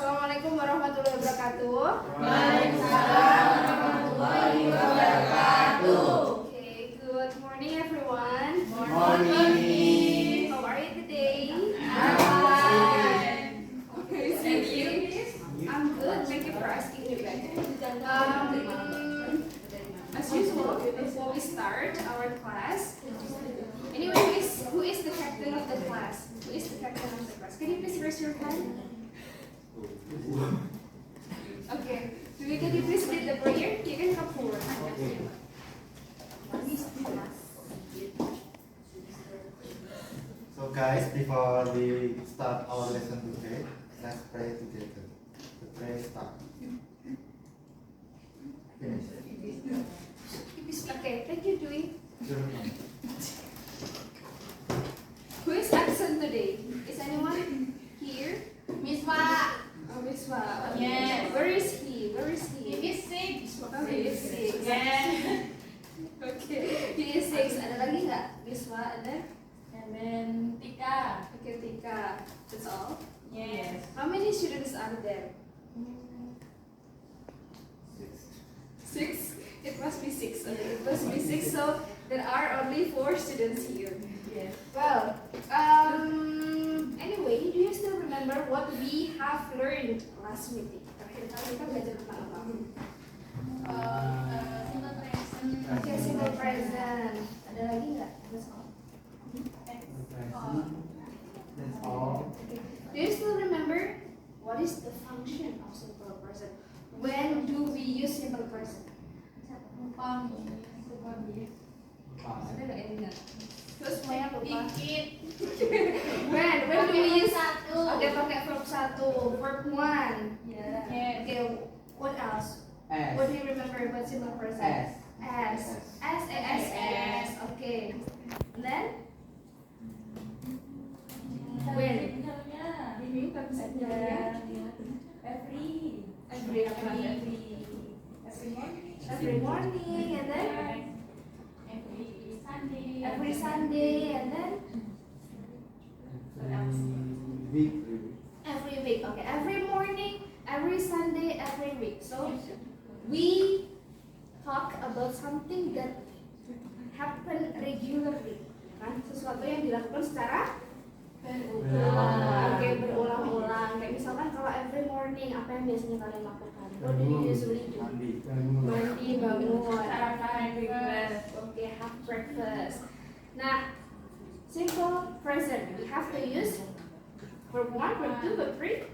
Assalamualaikum warahmatullahi wabarakatuh. Waalaikumsalam warahmatullahi wabarakatuh. Okay, good morning everyone. Morning. How are you today? I'm fine. Okay, thank you. I'm good. Thank you for asking me back. As usual, before we start our class, anyway, who is the captain of the class? Who is the captain of the class? Can you please raise your hand? Okay. Can you please read the prayer? You can come forward. So guys, before we start our lesson today, let's pray together. The prayer start. Finish. Okay, thank you, Dwi. Your turn. Who is absent today? Is anyone here? Miswa, Oh, Miswa. Yes. Where is he? Where is he? he is sick. Oh, he is sick. Yeah. Okay. He is sick. Ada lagi nggak? Miswa ada? And then Tika. Okay, Tika. That's all. Yes. How many students are there? 6. It must be 6. Okay, it must be 6. So there are only 4 students here. Yes. Well, anyway, do you still remember what we have learned last meeting? Terakhir kali kita belajar tentang apa? Simple present. Oke, simple present. Ada lagi nggak? That's all. That's all. Okay. Do you still remember what is the function of simple present? When do we use simple present? Numpang. Ada nggak yang ingat? Terus semuanya lupa. Dikit. When do we use? satu. Oke, pakai verb 1, verb 1. Yes. Okay, what else? S. What do you remember about simple present? S. S. Okay. And then? When? Ini kan Ada every every morning, and then every Sunday, and then Week. every week. Okay, every morning, every Sunday, every week. So we talk about something that happen regularly, kan? Sesuatu yang dilakukan secara berulang. Oke, berulang-ulang. Kayak misalkan kalau every morning, apa yang biasanya kalian lakukan? What do you usually do? Mandi. Mandi, bangun, Sarapan, breakfast. Okay, have breakfast. Nah, simple present. We have to use verb 1, verb 2, verb 3.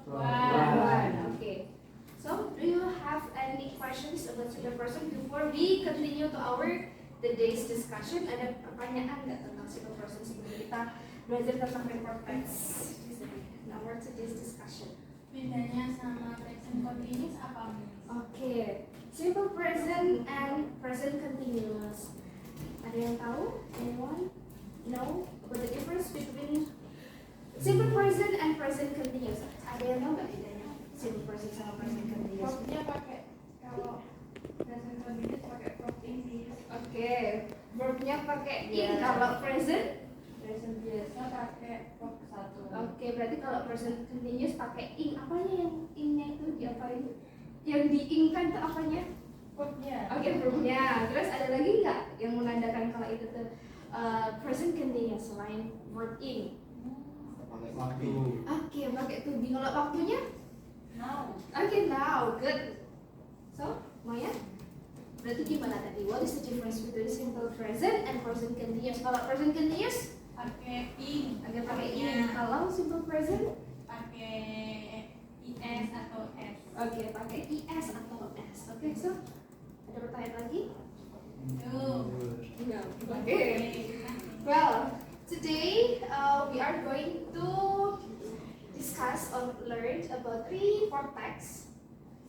One. Okay. So, do you have any questions about simple present before we continue to our today's discussion? Ada pertanyaan nggak tentang simple present sebelum kita belajar tentang report text? Our today's discussion. Bedanya sama present continuous apa? Okay, simple present and present continuous. Ada yang tahu? Anyone know about the difference between simple present and present continuous? Ada yang tahu nggak bedanya simple present sama present continuous? Verbnya pakai kalau present continuous pakai verb English. Okay, verbnya pakai in. Yeah. Kalau present? Present biasa pakai verb 1. Oke, berarti kalau present continuous pakai in. Apanya yang innya itu diapain? Yang diinkan tuh apanya? Verbnya. Oke, verbnya. Terus ada lagi nggak yang menandakan kalau itu tuh present continuous selain verb in? Pakai waktu. Oke, pakai to be. Kalau waktunya? Now. Oke, now. Good. So, Maya? Berarti gimana tadi? What is the difference between simple present and present continuous? Kalau present continuous? Pakai in. Agak pakai in. Kalau simple present? Pakai is atau s. Oke, pakai is atau s. Oke, so ada pertanyaan lagi? No. No. Oke. Well, today we are going to discuss or learn about report text.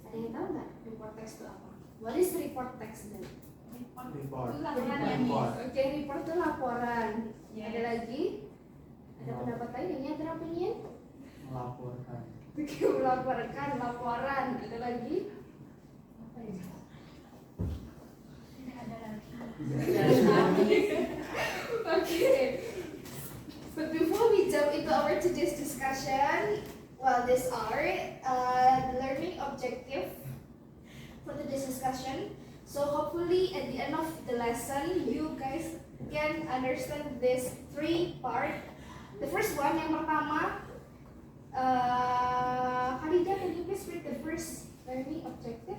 Ada yang tahu nggak report text itu apa? What is report text then? Report. Laporan. Oke, report itu laporan. Yes. Ada lagi? Ada pendapat lain? Ini ada opinion? Melaporkan. Oke, melaporkan laporan. Ada lagi? Apa ya? Tidak ada lagi. Okay. But before we jump into our today's discussion, Well, these are the learning objective for today's discussion. So hopefully at the end of the lesson, you guys can understand this 3 part. The first one, yang pertama, Khadijah, can you please read the first learning objective?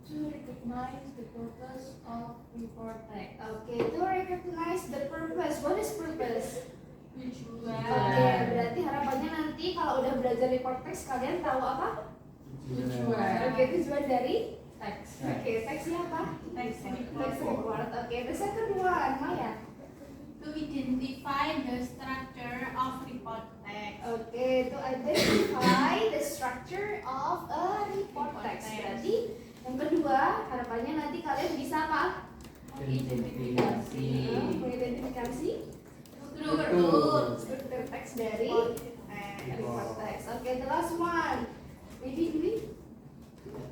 To recognize the purpose of report text. Okay, to recognize the purpose. What is purpose? Tujuan. Oke, berarti harapannya nanti kalau udah belajar report text, kalian tahu apa? Tujuan. Oke, tujuan dari Text. Oke, teksnya apa? Text Text report. Oke, the second one, Maya. To identify the structure of report text. Oke, to identify the structure of a report text. Berarti yang kedua, harapannya nanti kalian bisa apa? Identifikasi. Mengidentifikasi struktur teks dari report text. Oke, the last one. Maybe Dwi?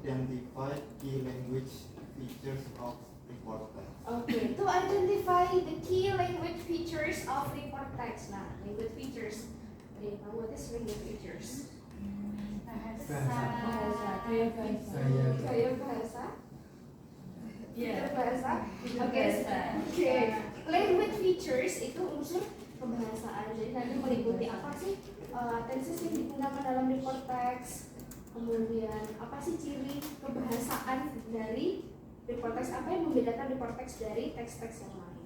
Identify key language features of report text. Okay, to identify the key language features of report text. Nah, language features. What is language features? Bahasa. Gaya bahasa. Iya. Bahasa. Oke. Bahasa. Oke. Language features itu unsur kebahasaan. Jadi nanti meliputi apa sih tenses yang digunakan dalam report text. Kemudian apa sih ciri kebahasaan dari report text? Apa yang membedakan report text dari teks-teks yang lain?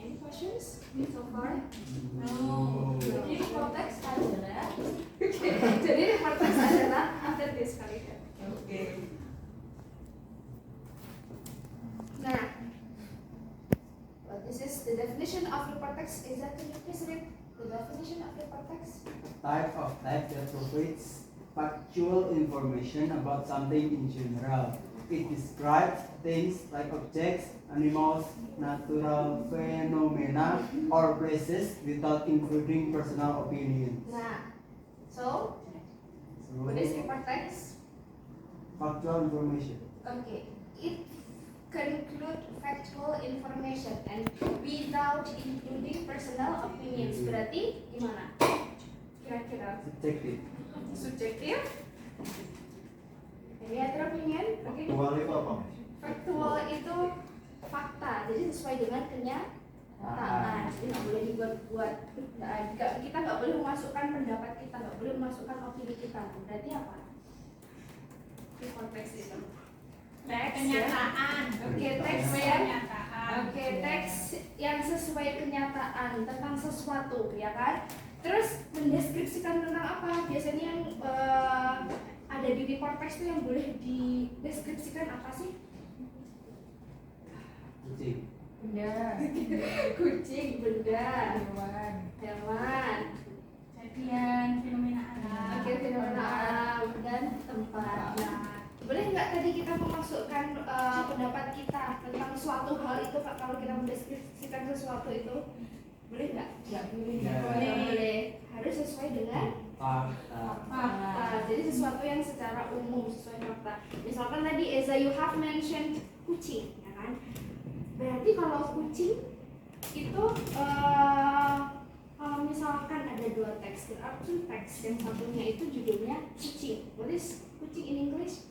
Any questions so far? No. Jadi report text adalah jadi report text adalah after this kali ya. Oke. Nah, well, this is the definition of report text. Is that, can you please read the definition of report text? Type of text that provides factual information about something in general. It describes things like objects, animals, natural phenomena, or places without including personal opinions. Nah, so So, what is report text? factual information. Okay, it conclude factual information and without including personal opinions. Berarti gimana? Kira-kira Subjective. subjektif? Any other opinion? Okay. Faktual itu apa? Faktual itu fakta, jadi sesuai dengan kenyataan. Jadi nggak boleh dibuat-buat. Kita nggak boleh memasukkan pendapat kita, nggak boleh memasukkan opini kita. Berarti apa? Di konteks itu. Teks Kenyataan. Oke, teks ya. Kenyataan. Oke, teks yang sesuai kenyataan tentang sesuatu, ya kan? Terus mendeskripsikan tentang apa? Biasanya yang ada di report text itu yang boleh dideskripsikan apa sih? Kucing. Benda. Kucing, benda, Hewan. hewan, Kejadian, fenomena alam. oke, fenomena alam dan tempat. Nah, boleh nggak tadi kita memasukkan pendapat kita tentang suatu hal itu Pak, kalau kita mendeskripsikan sesuatu itu boleh nggak? Nggak boleh. Ya. Boleh. Harus sesuai dengan Fakta. fakta. Jadi sesuatu yang secara umum sesuai fakta. Misalkan tadi Eza, you have mentioned kucing, ya kan? Berarti kalau kucing itu kalau misalkan ada 2 teks, there are 2 teks. Yang satunya itu judulnya kucing. What is kucing in English?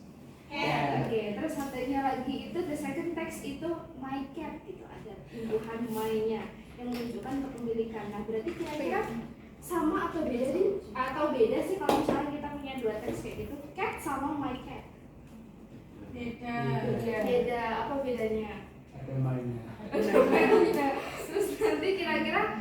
Cat. Oke, terus satunya lagi itu the second text itu my cat, gitu, ada tumbuhan my-nya yang menunjukkan kepemilikan. Nah, berarti kira-kira sama atau beda sih? Atau beda sih kalau misalnya kita punya 2 teks kayak gitu, cat sama my cat? Beda. Beda, apa bedanya? Ada mainnya. Terus nanti kira-kira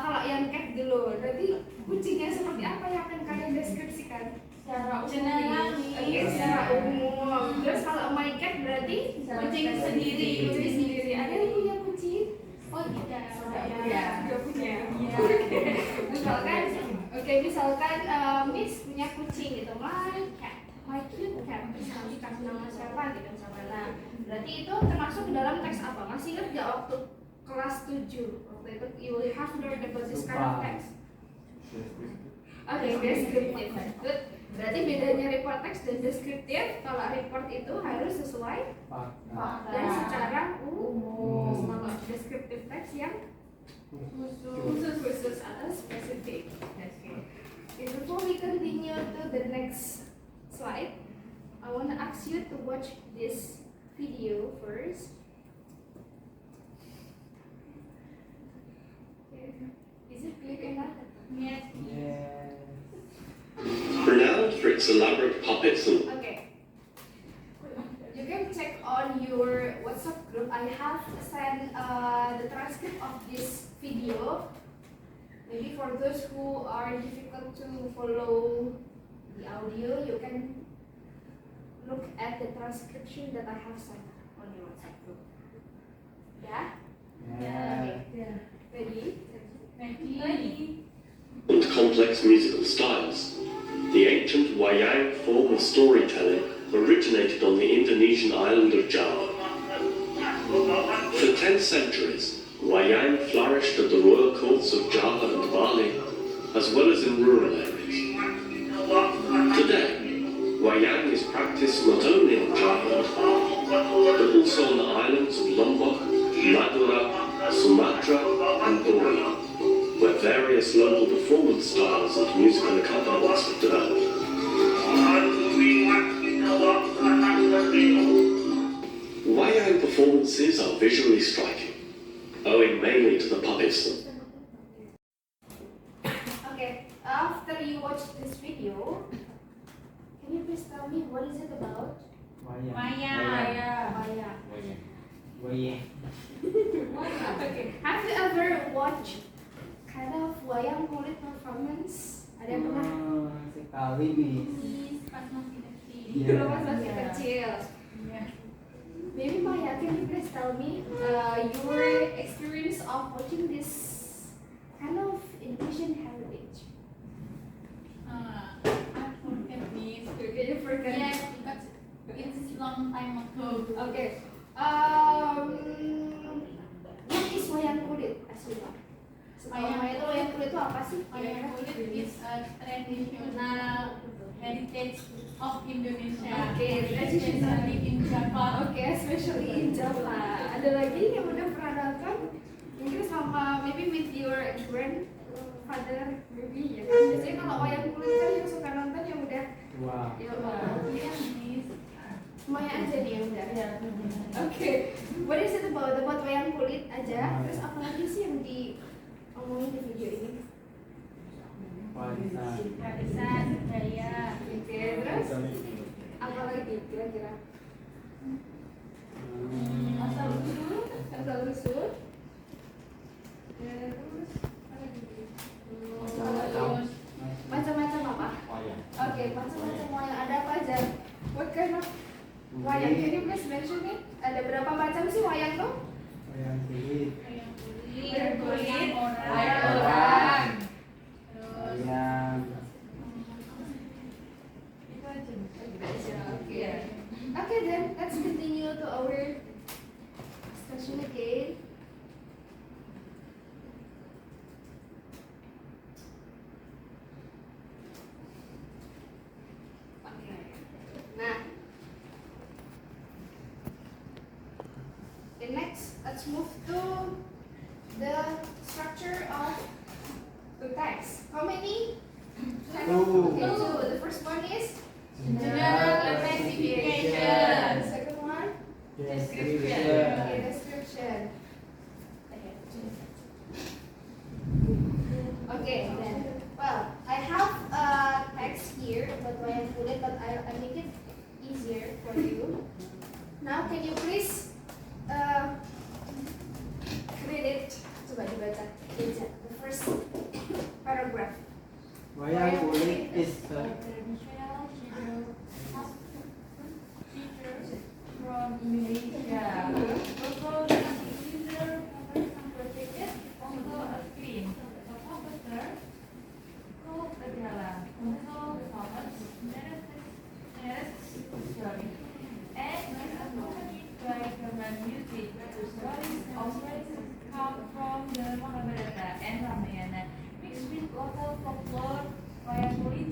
kalau yang cat dulu, berarti kucingnya seperti apa yang akan kalian deskripsikan? Secara umum. Generalis. Oke, secara umum. Terus kalau my cat berarti kucing sendiri, kucing sendiri. Ada yang punya kucing? Oh tidak. Ya, juga punya. Iya. Oke. Misalkan Miss punya kucing gitu, my cute cat. Terus nanti kasih nama siapa gitu misalkan. Nah, berarti itu termasuk ke dalam teks apa? Masih ingat nggak waktu kelas 7? Waktu itu you will have learned about this kind of text. Oke, descriptive. Good. Berarti bedanya report text dan deskriptif, kalau report itu harus sesuai Fakta. dan secara umum. Terus kalau deskriptif text yang khusus atau spesifik. Oke. Okay, before we continue to the next slide, I want to ask you to watch this video first. Okay. Is it clear enough? Yes. Yes. Renowned for its elaborate puppets and Okay. You can check on your WhatsApp group. I have sent the transcript of this video. Maybe for those who are difficult to follow the audio, you can look at the transcription that I have sent on your WhatsApp group. Yeah? Yeah. Okay. Ready? Ready? and complex musical styles. The ancient wayang form of storytelling originated on the Indonesian island of Java. For 10 centuries, wayang flourished at the royal courts of Java and Bali, as well as in rural areas. Today, wayang is practiced not only on Java and Bali, but also on the islands of Lombok, Madura, Sumatra, and Borneo, where various local performance styles and musical accompaniments have developed. Wayang performances are visually striking, owing mainly to the puppets. Okay. After you watch this video, can you please tell me what is it about? Wayang. Maya. Maya. Wayang. Okay. Have you ever watched kind of wayang kulit performance? Ada yang pernah? Sekali nih. Please, pas masih kecil. Iya. Dulu pas masih kecil. Iya. Maybe Maya, can you please tell me your experience of watching this kind of Indonesian heritage? I forget this. Okay, you forget. Yes, because it's long time ago. Okay. What is wayang kulit? Asli Pak. Wayang Wayang kulit itu apa sih? Wayang kulit is a traditional heritage of Indonesia. Okay, traditional. Especially in Java. Oke, especially in Java. Ada lagi yang udah pernah nonton? Mungkin sama maybe with your grandfather, maybe ya kan? Biasanya kalau wayang kulit kan yang suka nonton yang udah Wah. ya Iya, Miss. Maya aja nih yang udah. Ya. Oke, what is it about wayang kulit aja? Terus apa lagi sih yang diomongin di video ini? Warisan. Warisan budaya. Oke, terus apa lagi kira-kira? Asal usul. Asal usul. Terus apa lagi? Macam-macam. Macam-macam apa? Oke, macam-macam wayang. Ada apa aja? What kind of wayang? Can you please mention it? Ada berapa macam sih wayang tuh? Wayang kulit. Wayang Wayang kulit. Wayang Orang. orang. Terus Wayang. itu aja. Okay. Okay, then let's continue to our discussion again. Nah, okay, next let's move to the structure of the text. How many? Two. Okay, two. The first one is General classification. The second one, Description. okay, description. Okay, then. Well, I have a text here about wayang kulit, but I make it easier for you. Now, can you please read it? Coba dibaca. Baca the first paragraph. Wayang kulit is a Traditional features from Indonesia. Although the user protected, also a screen. The computer could berjalan untuk performance story. And when accompanied by German music, the stories always come from the Mahabharata and Ramayana. Mixed with local folklore, wayang kulit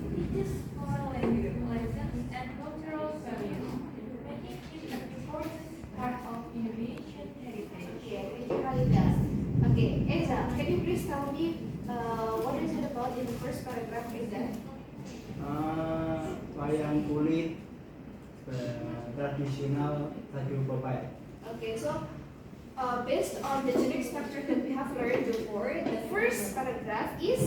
wayang kulit, tradisional Tanjung Papai. Okay, so based on the generic structure that we have learned before, the first paragraph is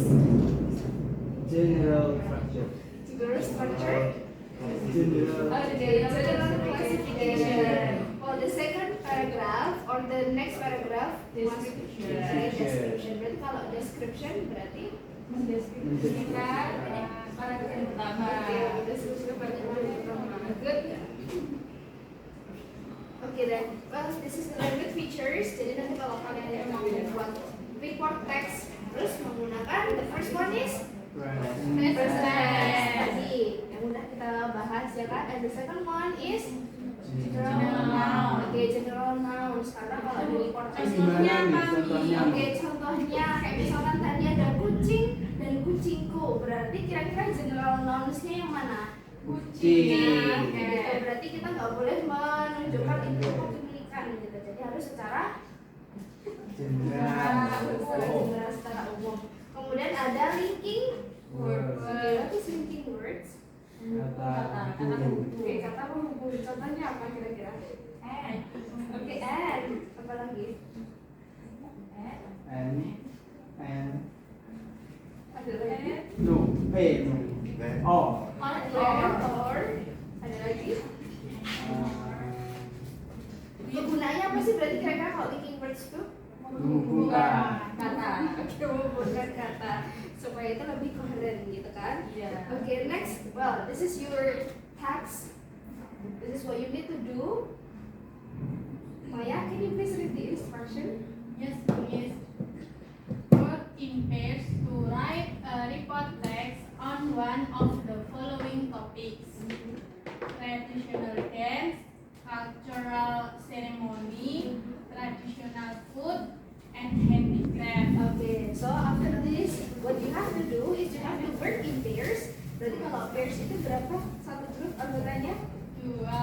General structure. general structure. General. Okay, general classification. Oh, the second paragraph or the next paragraph description. Berarti kalau description berarti Mendeskripsikan paragraf yang pertama. description berarti pertama. Good. Okay then, well this is the language features. Jadi nanti kalau kalian mau buat report text, terus menggunakan the first one is present tadi yang udah kita bahas ya kan. And the second one is general noun. Oke, general noun. Sekarang kalau di report text Gimana nih contohnya? Oke, contohnya kayak misalkan tadi ada kucing dan kucingku. Berarti kira-kira general nouns-nya yang mana? Kucing. Oke, berarti kita nggak boleh menunjukkan itu kepemilikan gitu. Jadi harus secara General. general secara umum. Kemudian ada linking words. Oke, what is linking words? Kata Oke, kata penghubung. Contohnya apa kira-kira? And. Oke, and apa lagi? and Ada lagi? no. Oh. Or ada lagi? Kegunaannya apa sih berarti kira-kira kalau linking words itu? Menghubungkan. Kata. Oke, menghubungkan kata supaya itu lebih koheren gitu kan? Yeah. Okay, next. Well, this is your task. This is what you need to do. Maya, can you please read the instruction? Yes, please. Work in pairs to write a report text on one of the following topics: traditional dance, cultural ceremony, traditional food, and handicraft. Okay, so after this, what you have to do is you have to work in pairs. Berarti kalau pairs itu berapa? Satu grup anggotanya? Dua.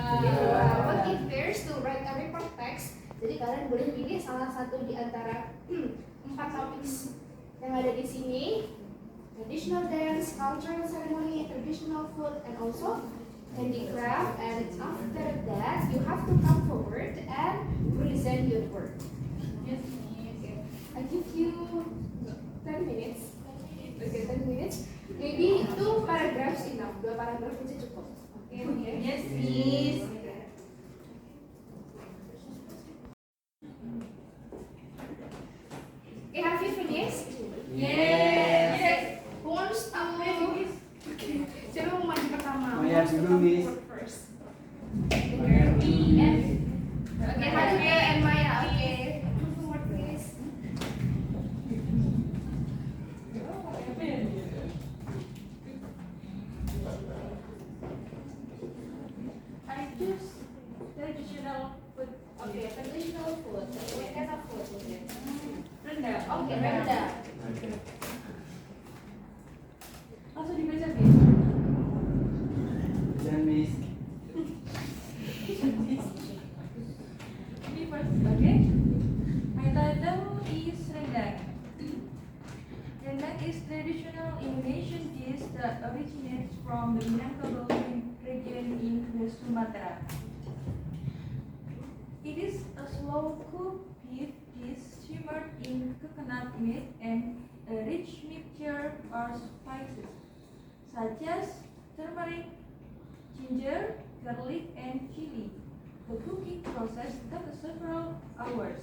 Work in pairs to write a report text. Jadi kalian boleh pilih salah satu di antara 4 topik yang ada di sini. Traditional dance, cultural ceremony, traditional food, and also handicraft. And after that, you have to come forward and present your work. Yes, please. Okay, I give you 10 minutes. Okay, 10 minutes. Maybe 2 paragraphs enough. 2 paragraph aja cukup. Okay. Yes, please. Okay, have you finished? Yes. Okay. Who wants to? Okay. Siapa mau maju pertama? Who Maya wants to dulu, come Miss. forward first? Me and Okay, Hadika and Maya. Okay. Come forward, please. I choose traditional food. Okay, traditional food. Okay, kata food. Okay. Rendang. Okay, rendang. Langsung dibaca Miss. Dan Miss. Ini first, okay? My title is rendang. Rendang is traditional Indonesian dish that originates from the Minangkabau region in the Sumatra. It is a slow-cooked beef dish simmered in coconut meat and a rich mixture of spices such as turmeric, ginger, garlic, and chili. The cooking process takes several hours,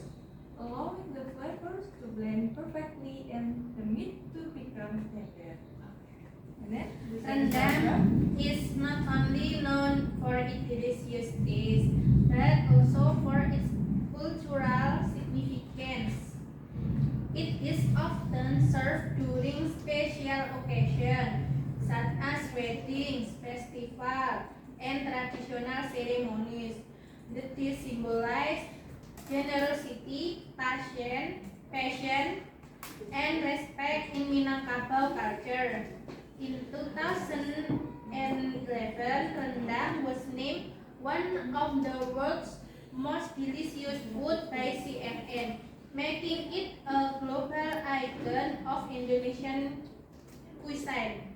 allowing the flavors to blend perfectly and the meat to become tender. And then, the second paragraph. rendang is not only known for its delicious taste, but also for its cultural significance. It is often served during special occasions such as weddings, festivals, and traditional ceremonies. The dish symbolizes generosity, passion, and respect in Minangkabau culture. In 2011, rendang was named one of the world's most delicious food by CNN, making it a global icon of Indonesian cuisine.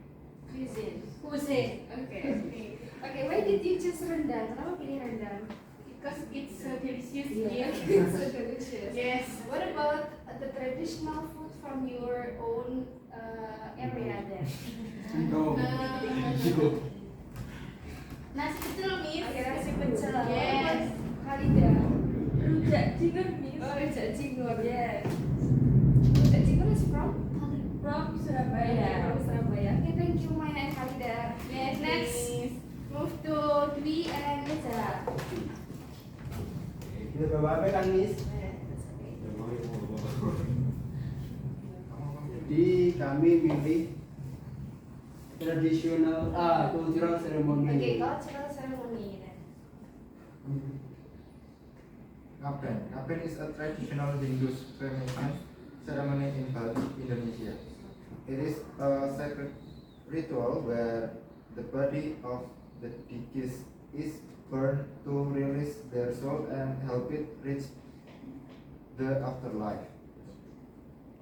Cuisine. Cuisine. Okay. Okay, why did you choose rendang? Kenapa pilih rendang? Because it's so delicious Yeah, here. it's so delicious. Yes. What about the traditional food from your own area then? No. Nasi pecel, Miss. Okay, nasi pecel. Yes. Khalida. Rujak cingur, Miss. Oh, rujak cingur. Yes. Rujak cingur is from? From Okay, Surabaya. from Surabaya. Okay, thank you, Maya and Khalida. Yes, Next, Miss. move to Dwi and Liza. Kita bawa kan Miss? Jadi kami milih tradisional cultural ceremony. Okay, cultural ceremony then. Ngaben. Ngaben is a traditional Hindu cremation ceremony in Bali, Indonesia. It is a sacred ritual where the body of the deceased is burned to release their soul and help it reach the afterlife.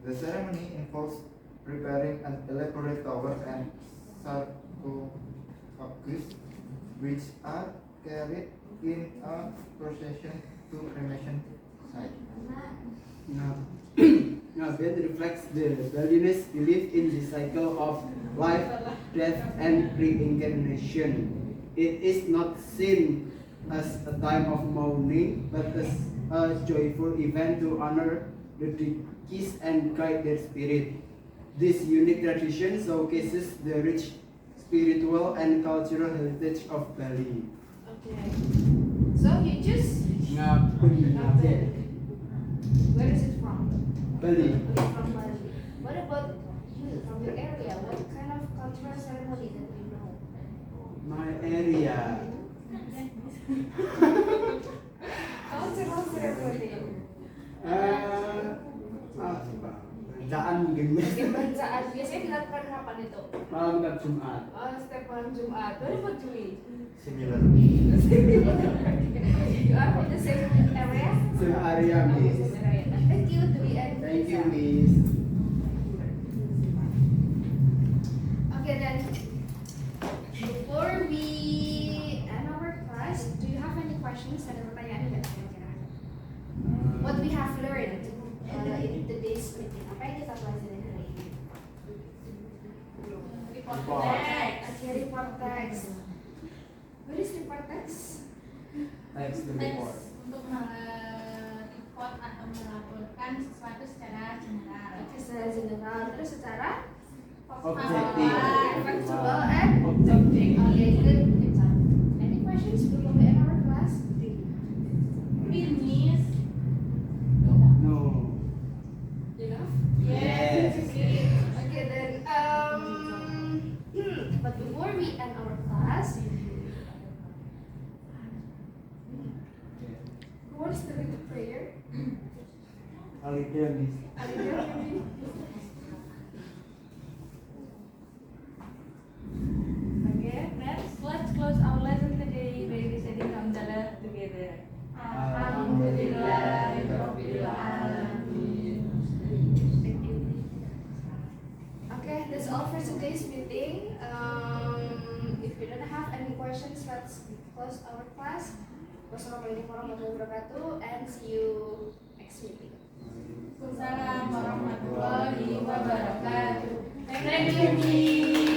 The ceremony involves preparing an elaborate tower and sarcophagus, which are carried in a procession to cremation site. Now that reflects the Balinese belief in the cycle of life, death, and reincarnation. It is not seen as a time of mourning, but as a joyful event to honor the deceased and guide their spirit. This unique tradition showcases the rich spiritual and cultural heritage of Bali. Okay. So you choose Ngaben. where is it from? Bali. Okay, from Bali. What about you from your area? What kind of cultural ceremony that you know? My area. Cultural ceremony. Bacaan mungkin Oke, bacaan biasanya dilakukan kapan itu? malam Jumat. Oh, setiap malam Jumat. What about Dwi? Similar. You are from the same area? Same area, Miss. Same area. Thank you, Dwi and Thank you, Liza. Miss. Okay, then before we end our class, do you have any questions? Ada pertanyaan nggak kira-kira? What we have learned in today's meeting? Apa yang kita pelajari hari ini? Report Report. text. Okay, report text. What is report text? Thanks to the report. Text untuk report atau melaporkan sesuatu secara general. Oke, secara general. Terus secara Objektif. factual and objective. Okay, good. Good job. Any questions before we end our class? Miss. No. You know? Yes. Okay, then but before we end our class, who wants to lead the prayer? Alida, Miss. Alida, maybe? Okay, next let's close our lesson today by reciting Hamdalah together. Alhamdulillahirabbil alamin. Okay, that's all for today's meeting. If you don't have any questions, let's close our class. Wassalamualaikum warahmatullahi wabarakatuh, and see you next meeting. Waalaikumsalam warahmatullahi wabarakatuh. Thank you, Miss.